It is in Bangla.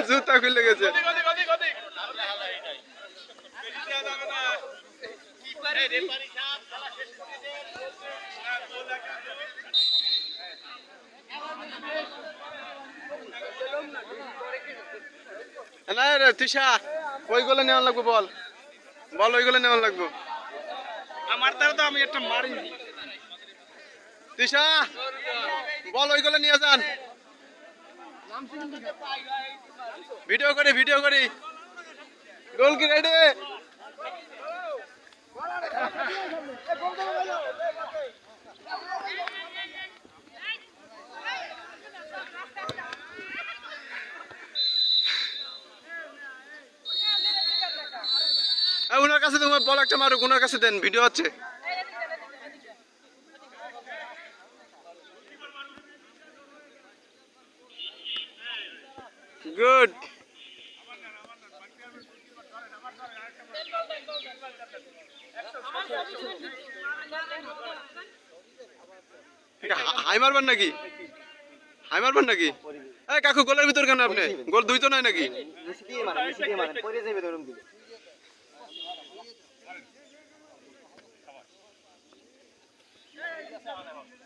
জুতা খুলে গেছে। না রে তিশা, ওইগুলো নেওয়া লাগবে, বল বল, ওইগুলো নেওয়া লাগবে। আমার দ্বারা তো আমি একটা মারি। তিশা বল, ওইগুলো নিয়ে যান। ভিডিও করি, ভিডিও করি। গোল কি রেডি? ওনার কাছে তোমার বল একটা মারুক, ওনার কাছে দেন, ভিডিও হচ্ছে। গুড। হাই মারবেন নাকি? হাই মারবেন নাকি? এই কাকু, গোলের ভিতর কেন আপনি? গোল দুই তো নাই নাকি? Hey,